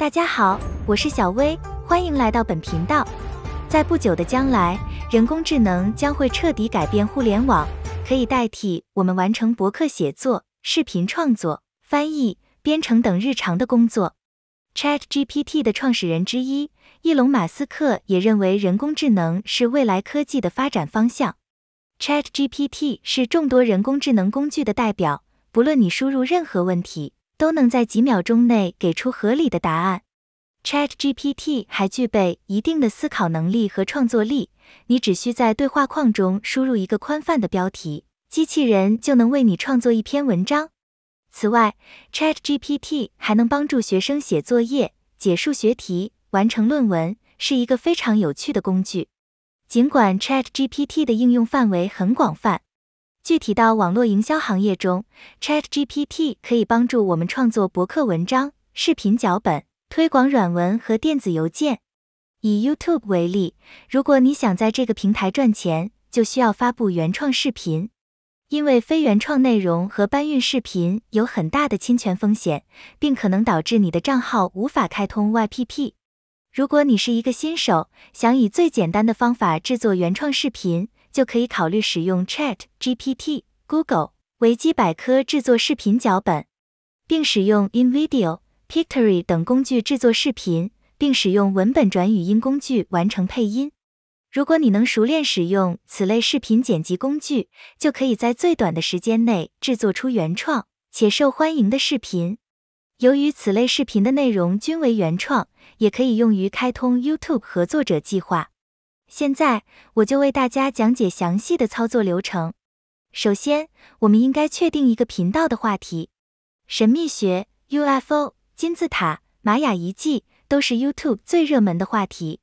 大家好，我是小薇，欢迎来到本频道。在不久的将来，人工智能将会彻底改变互联网，可以代替我们完成博客写作、视频创作、翻译、编程等日常的工作。ChatGPT 的创始人之一，伊隆·马斯克也认为人工智能是未来科技的发展方向。ChatGPT 是众多人工智能工具的代表，不论你输入任何问题，都能在几秒钟内给出合理的答案。ChatGPT 还具备一定的思考能力和创作力，你只需在对话框中输入一个宽泛的标题，机器人就能为你创作一篇文章。此外， ChatGPT 还能帮助学生写作业、解数学题、完成论文，是一个非常有趣的工具。尽管 ChatGPT 的应用范围很广泛，具体到网络营销行业中， ChatGPT 可以帮助我们创作博客文章、视频脚本、推广软文和电子邮件。以 YouTube 为例，如果你想在这个平台赚钱，就需要发布原创视频。因为非原创内容和搬运视频有很大的侵权风险，并可能导致你的账号无法开通 YPP。如果你是一个新手，想以最简单的方法制作原创视频，就可以考虑使用 ChatGPT、Google、维基百科制作视频脚本，并使用 InVideo、Pictory 等工具制作视频，并使用文本转语音工具完成配音。如果你能熟练使用此类视频剪辑工具，就可以在最短的时间内制作出原创且受欢迎的视频。由于此类视频的内容均为原创，也可以用于开通 YouTube 合作者计划。现在，我就为大家讲解详细的操作流程。首先，我们应该确定一个频道的话题。神秘学、UFO、金字塔、玛雅遗迹都是 YouTube 最热门的话题。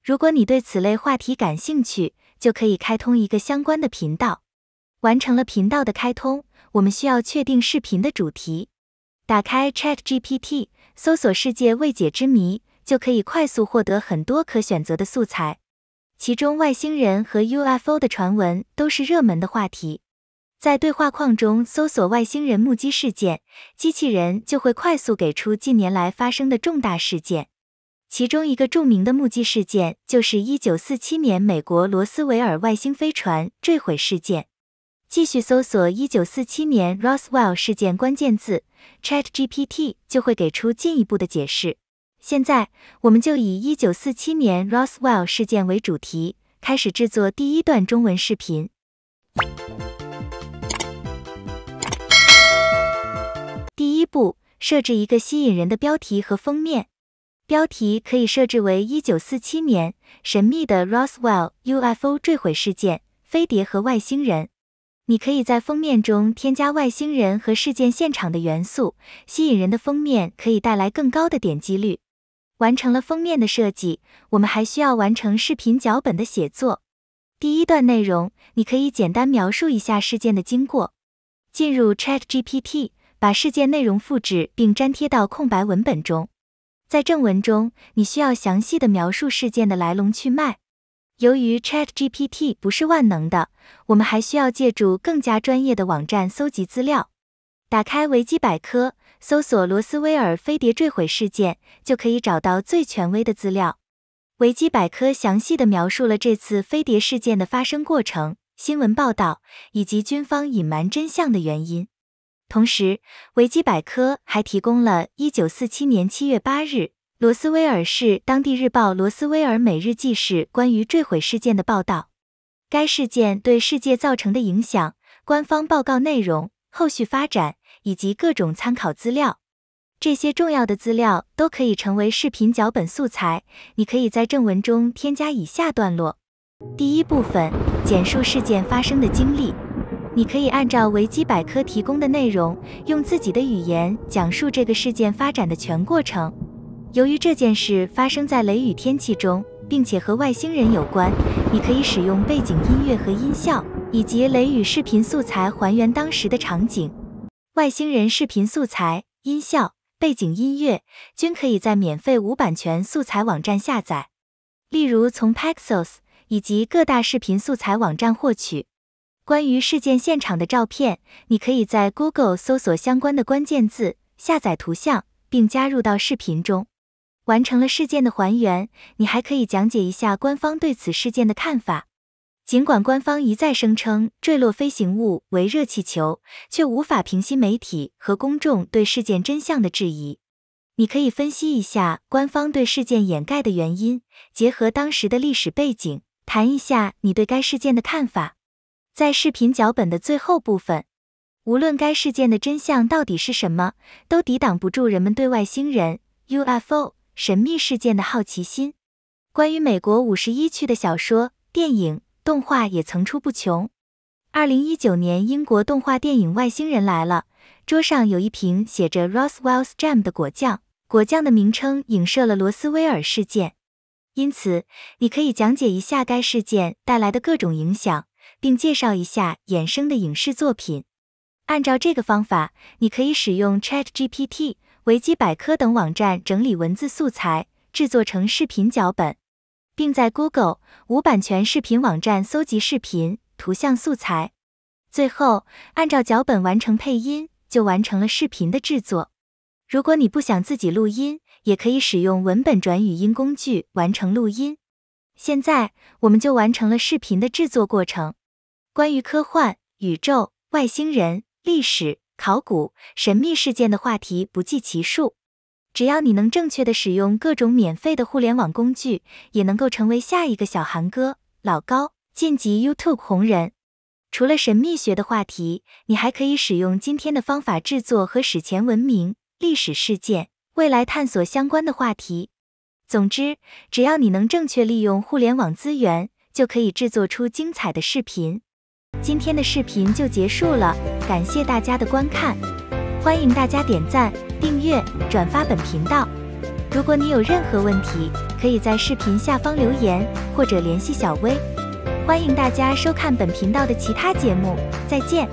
如果你对此类话题感兴趣，就可以开通一个相关的频道。完成了频道的开通，我们需要确定视频的主题。打开 ChatGPT， 搜索世界未解之谜，就可以快速获得很多可选择的素材。其中外星人和 UFO 的传闻都是热门的话题。在对话框中搜索外星人目击事件，机器人就会快速给出近年来发生的重大事件。其中一个著名的目击事件就是1947年美国罗斯维尔外星飞船坠毁事件。继续搜索1947年 Roswell 事件关键字， ChatGPT 就会给出进一步的解释。现在，我们就以1947年 Roswell 事件为主题，开始制作第一段中文视频。第一步，设置一个吸引人的标题和封面。标题可以设置为1947年神秘的 Roswell UFO 坠毁事件、飞碟和外星人。你可以在封面中添加外星人和事件现场的元素，吸引人的封面可以带来更高的点击率。完成了封面的设计，我们还需要完成视频脚本的写作。第一段内容，你可以简单描述一下事件的经过。进入 ChatGPT， 把事件内容复制并粘贴到空白文本中。在正文中，你需要详细的描述事件的来龙去脉。由于 ChatGPT 不是万能的，我们还需要借助更加专业的网站搜集资料。打开维基百科，搜索罗斯威尔飞碟坠毁事件，就可以找到最权威的资料。维基百科详细的描述了这次飞碟事件的发生过程、新闻报道以及军方隐瞒真相的原因。同时，维基百科还提供了1947年7月8日罗斯威尔市当地日报罗斯威尔每日纪事关于坠毁事件的报道，该事件对世界造成的影响、官方报告内容、后续发展以及各种参考资料。这些重要的资料都可以成为视频脚本素材，你可以在正文中添加以下段落。第一部分，简述事件发生的经历。你可以按照维基百科提供的内容，用自己的语言讲述这个事件发展的全过程。由于这件事发生在雷雨天气中，并且和外星人有关，你可以使用背景音乐和音效，以及雷雨视频素材还原当时的场景。外星人视频素材、音效、背景音乐均可以在免费无版权素材网站下载，例如从 Paxos 以及各大视频素材网站获取。关于事件现场的照片，你可以在 Google 搜索相关的关键字，下载图像，并加入到视频中。完成了事件的还原，你还可以讲解一下官方对此事件的看法。尽管官方一再声称坠落飞行物为热气球，却无法平息媒体和公众对事件真相的质疑。你可以分析一下官方对事件掩盖的原因，结合当时的历史背景，谈一下你对该事件的看法。在视频脚本的最后部分，无论该事件的真相到底是什么，都抵挡不住人们对外星人 UFO 神秘事件的好奇心。关于美国51区的小说、电影、动画也层出不穷。2019年英国动画电影《外星人来了》，桌上有一瓶写着 Roswell's Gem 的果酱，果酱的名称影射了罗斯威尔事件。因此，你可以讲解一下该事件带来的各种影响，并介绍一下衍生的影视作品。按照这个方法，你可以使用 ChatGPT、维基百科等网站整理文字素材，制作成视频脚本，并在 Google 无版权视频网站搜集视频、图像素材。最后，按照脚本完成配音，就完成了视频的制作。如果你不想自己录音，也可以使用文本转语音工具完成录音。现在，我们就完成了视频的制作过程。关于科幻、宇宙、外星人、历史、考古、神秘事件的话题不计其数。只要你能正确的使用各种免费的互联网工具，也能够成为下一个小韩哥、老高、晋级 YouTube 红人。除了神秘学的话题，你还可以使用今天的方法制作和史前文明、历史事件、未来探索相关的话题。总之，只要你能正确利用互联网资源，就可以制作出精彩的视频。今天的视频就结束了，感谢大家的观看，欢迎大家点赞、订阅、转发本频道。如果你有任何问题，可以在视频下方留言，或者联系小薇。欢迎大家收看本频道的其他节目，再见。